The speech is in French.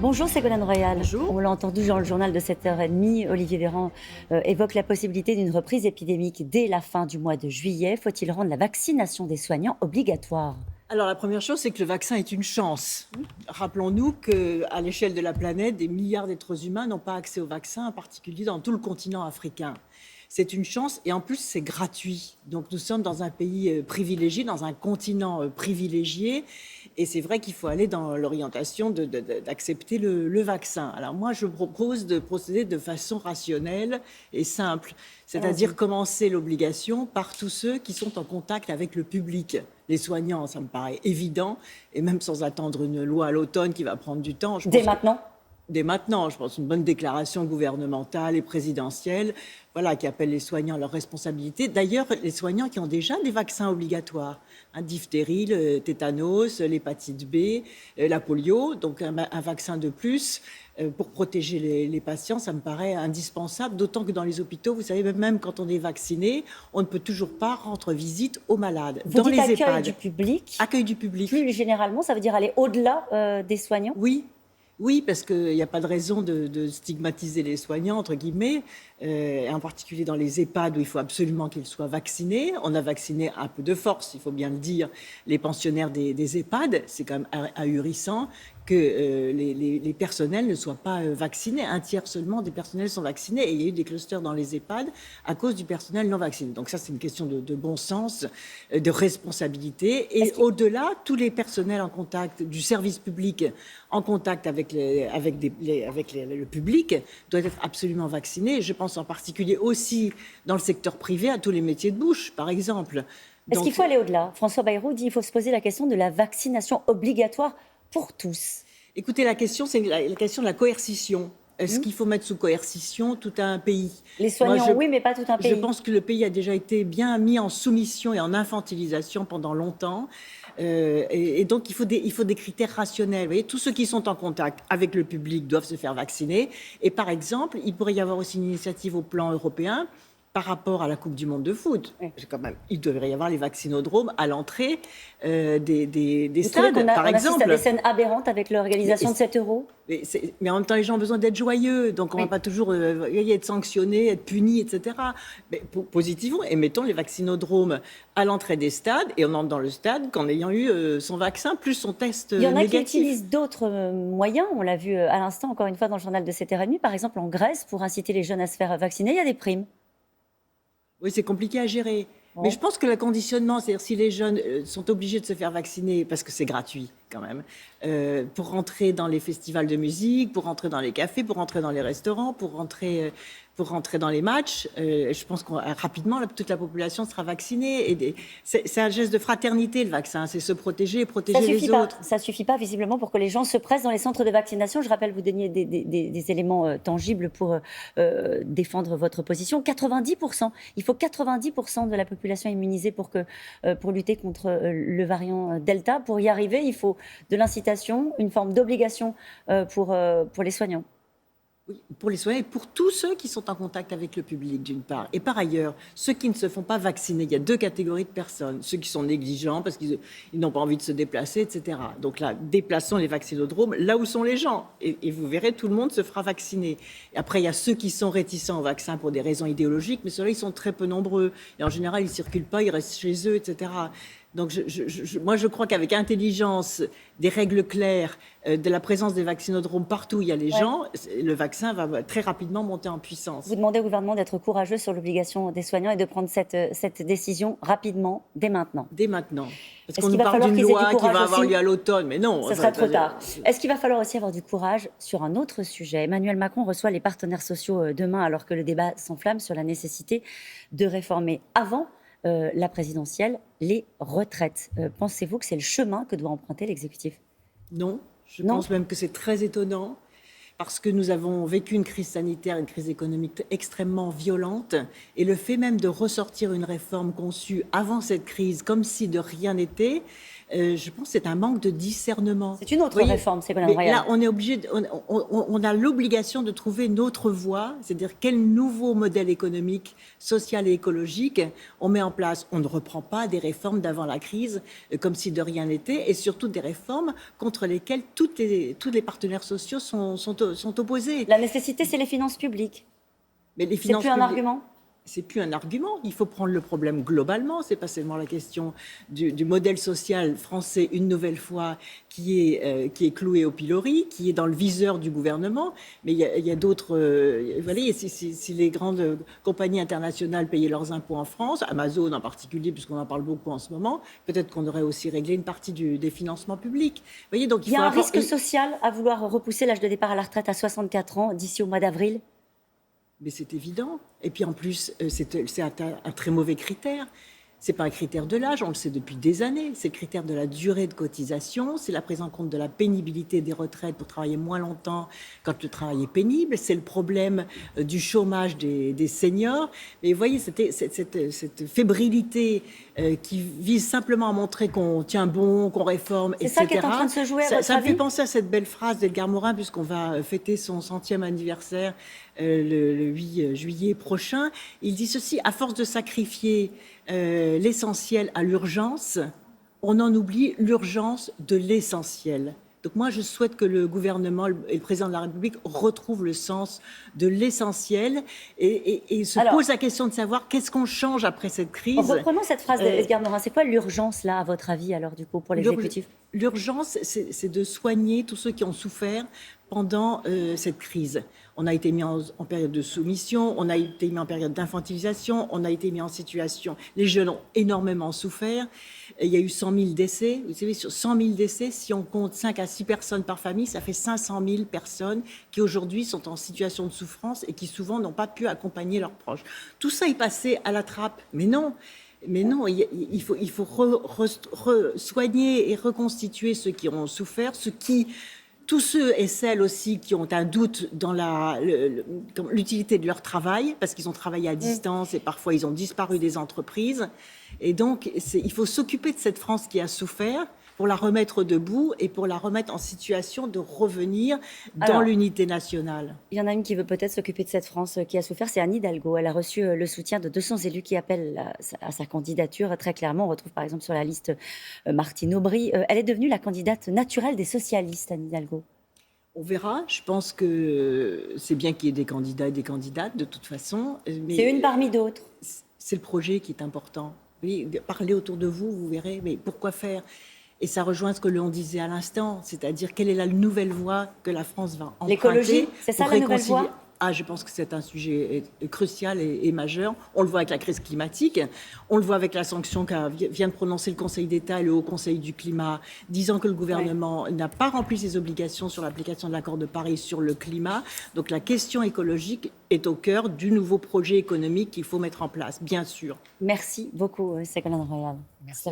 Bonjour Ségolène Royal. Bonjour. On l'a entendu dans le journal de 7h30, Olivier Véran évoque la possibilité d'une reprise épidémique dès la fin du mois de juillet. Faut-il rendre la vaccination des soignants obligatoire? Alors la première chose, c'est que le vaccin est une chance. Rappelons-nous qu'à l'échelle de la planète, des milliards d'êtres humains n'ont pas accès au vaccin, en particulier dans tout le continent africain. C'est une chance et en plus c'est gratuit. Donc nous sommes dans un pays privilégié, dans un continent privilégié. Et c'est vrai qu'il faut aller dans l'orientation d'accepter le vaccin. Alors moi, je propose de procéder de façon rationnelle et simple. C'est-à-dire commencer l'obligation par tous ceux qui sont en contact avec le public. Les soignants, ça me paraît évident. Et même sans attendre une loi à l'automne qui va prendre du temps. Dès maintenant? Dès maintenant, je pense, une bonne déclaration gouvernementale et présidentielle, voilà, qui appelle les soignants à leurs responsabilités. D'ailleurs, les soignants qui ont déjà des vaccins obligatoires, diphtérie, le tétanos, l'hépatite B, la polio, donc un vaccin de plus pour protéger les patients, ça me paraît indispensable, d'autant que dans les hôpitaux, vous savez, même quand on est vacciné, on ne peut toujours pas rendre visite aux malades. Vous dans dites les accueil EHPAD. du public. Accueil du public. Plus généralement, ça veut dire aller au-delà des soignants? Oui. Oui, parce qu'il n'y a pas de raison de stigmatiser les soignants, entre guillemets, en particulier dans les EHPAD où il faut absolument qu'ils soient vaccinés. On a vacciné un peu de force, il faut bien le dire, les pensionnaires des EHPAD. C'est quand même ahurissant que les personnels ne soient pas vaccinés. Un tiers seulement des personnels sont vaccinés et il y a eu des clusters dans les EHPAD à cause du personnel non vacciné. Donc ça, c'est une question de bon sens, de responsabilité. Et au-delà, tous les personnels en contact du service public, en contact avec le public, doivent être absolument vaccinés. Je pense en particulier aussi dans le secteur privé à tous les métiers de bouche, par exemple. Est-ce qu'il faut aller au-delà? François Bayrou dit qu'il faut se poser la question de la vaccination obligatoire pour tous. Écoutez, la question, c'est la question de la coercition. Est-ce qu'il faut mettre sous coercition tout un pays? Les soignants, oui, mais pas tout un pays. Je pense que le pays a déjà été bien mis en soumission et en infantilisation pendant longtemps. Et donc, il faut des critères rationnels. Vous voyez, tous ceux qui sont en contact avec le public doivent se faire vacciner. Et par exemple, il pourrait y avoir aussi une initiative au plan européen par rapport à la Coupe du Monde de foot. Quand même, il devrait y avoir les vaccinodromes à l'entrée des stades, par exemple. On assiste à des scènes aberrantes avec l'organisation de 7 euros. Mais en même temps, les gens ont besoin d'être joyeux. Donc, on ne va pas toujours être sanctionné, être puni, etc. Mais positivons et mettons les vaccinodromes à l'entrée des stades et on entre dans le stade qu'en ayant eu son vaccin plus son test négatif. Il y en a qui utilisent d'autres moyens. On l'a vu à l'instant, encore une fois, dans le journal de 7h30. Par exemple, en Grèce, pour inciter les jeunes à se faire vacciner, il y a des primes. Oui, c'est compliqué à gérer. Bon. Mais je pense que le conditionnement, c'est-à-dire si les jeunes sont obligés de se faire vacciner, parce que c'est gratuit quand même, pour rentrer dans les festivals de musique, pour rentrer dans les cafés, pour rentrer dans les restaurants, pour rentrer dans les matchs, je pense que rapidement, toute la population sera vaccinée. Et c'est un geste de fraternité, le vaccin. C'est se protéger et protéger les autres. Ça ne suffit pas, visiblement, pour que les gens se pressent dans les centres de vaccination. Je rappelle, vous donniez des éléments tangibles pour défendre votre position. 90%. Il faut 90% de la population immunisée pour lutter contre le variant Delta. Pour y arriver, il faut de l'incitation, une forme d'obligation pour les soignants. Oui, pour les soignants et pour tous ceux qui sont en contact avec le public, d'une part. Et par ailleurs, ceux qui ne se font pas vacciner, il y a deux catégories de personnes. Ceux qui sont négligents parce qu'ils n'ont pas envie de se déplacer, etc. Donc là, déplaçons les vaccinodromes là où sont les gens. Et vous verrez, tout le monde se fera vacciner. Et après, il y a ceux qui sont réticents au vaccin pour des raisons idéologiques, mais ceux-là, ils sont très peu nombreux. Et en général, ils ne circulent pas, ils restent chez eux, etc. Donc moi, je crois qu'avec intelligence, des règles claires, de la présence des vaccinodromes partout où il y a les gens, le vaccin va très rapidement monter en puissance. Vous demandez au gouvernement d'être courageux sur l'obligation des soignants et de prendre cette décision rapidement, dès maintenant. Dès maintenant. Parce qu'on nous parle d'une loi qui va avoir lieu à l'automne, mais non. Ça sera trop tard. Est-ce qu'il va falloir aussi avoir du courage sur un autre sujet? Emmanuel Macron reçoit les partenaires sociaux demain, alors que le débat s'enflamme sur la nécessité de réformer avant la présidentielle, les retraites. Pensez-vous que c'est le chemin que doit emprunter l'exécutif? Non, je pense même que c'est très étonnant parce que nous avons vécu une crise sanitaire, une crise économique extrêmement violente et le fait même de ressortir une réforme conçue avant cette crise comme si de rien n'était, je pense que c'est un manque de discernement. C'est une autre Vous voyez, réforme, Ségolène mais Royal. là, on est obligé, on a l'obligation de trouver une autre voie, c'est-à-dire quel nouveau modèle économique, social et écologique on met en place. On ne reprend pas des réformes d'avant la crise comme si de rien n'était, et surtout des réformes contre lesquelles tous les partenaires sociaux sont opposés. La nécessité, c'est les finances publiques. Mais les C'est finances plus un publiques, argument? c'est plus un argument. Il faut prendre le problème globalement. C'est pas seulement la question du modèle social français, une nouvelle fois, qui est cloué au pilori, qui est dans le viseur du gouvernement. Mais il y a d'autres. Vous voyez, si les grandes compagnies internationales payaient leurs impôts en France, Amazon en particulier, puisqu'on en parle beaucoup en ce moment, peut-être qu'on aurait aussi réglé une partie des financements publics. Vous voyez, donc Il y a un risque social à vouloir repousser l'âge de départ à la retraite à 64 ans d'ici au mois d'avril? Mais c'est évident. Et puis en plus, c'est un très mauvais critère. C'est pas un critère de l'âge, on le sait depuis des années. C'est le critère de la durée de cotisation, c'est la prise en compte de la pénibilité des retraites pour travailler moins longtemps quand le travail est pénible. C'est le problème du chômage des seniors. Mais vous voyez, cette fébrilité qui vise simplement à montrer qu'on tient bon, qu'on réforme, etc. C'est ça qui est en train de se jouer, à votre Ça me fait avis? penser à cette belle phrase d'Edgar Morin, puisqu'on va fêter son 100e anniversaire le 8 juillet prochain. Il dit ceci: à force de sacrifier l'essentiel à l'urgence, on en oublie l'urgence de l'essentiel. Donc moi, je souhaite que le gouvernement et le président de la République retrouvent le sens de l'essentiel et se posent la question de savoir qu'est-ce qu'on change après cette crise. Reprenons cette phrase d'Edgar Morin. C'est quoi l'urgence, là, à votre avis, alors, du coup, pour l'exécutif? L'urgence, c'est de soigner tous ceux qui ont souffert pendant cette crise. On a été mis en période de soumission, on a été mis en période d'infantilisation, on a été mis en situation... Les jeunes ont énormément souffert. Il y a eu 100 000 décès. Vous savez, sur 100 000 décès, si on compte 5 à 6 personnes par famille, ça fait 500 000 personnes qui aujourd'hui sont en situation de souffrance et qui souvent n'ont pas pu accompagner leurs proches. Tout ça est passé à la trappe. Mais non, il faut soigner et reconstituer ceux qui ont souffert, tous ceux et celles aussi qui ont un doute dans l'utilité de leur travail, parce qu'ils ont travaillé à distance et parfois ils ont disparu des entreprises. Et donc, il faut s'occuper de cette France qui a souffert pour la remettre debout et pour la remettre en situation de revenir dans l'unité nationale. Il y en a une qui veut peut-être s'occuper de cette France qui a souffert, c'est Anne Hidalgo. Elle a reçu le soutien de 200 élus qui appellent à sa candidature. Très clairement, on retrouve par exemple sur la liste Martine Aubry. Elle est devenue la candidate naturelle des socialistes, Anne Hidalgo. On verra. Je pense que c'est bien qu'il y ait des candidats et des candidates, de toute façon. C'est une parmi d'autres. C'est le projet qui est important. Oui, parlez autour de vous, vous verrez. Mais pourquoi faire ? Et ça rejoint ce que l'on disait à l'instant, c'est-à-dire quelle est la nouvelle voie que la France va emprunter. L'écologie, c'est ça la nouvelle voie ? Je pense que c'est un sujet crucial et majeur. On le voit avec la crise climatique, on le voit avec la sanction vient de prononcer le Conseil d'État et le Haut Conseil du climat, disant que le gouvernement n'a pas rempli ses obligations sur l'application de l'accord de Paris sur le climat. Donc la question écologique est au cœur du nouveau projet économique qu'il faut mettre en place, bien sûr. Merci beaucoup, Ségolène Royal. Merci.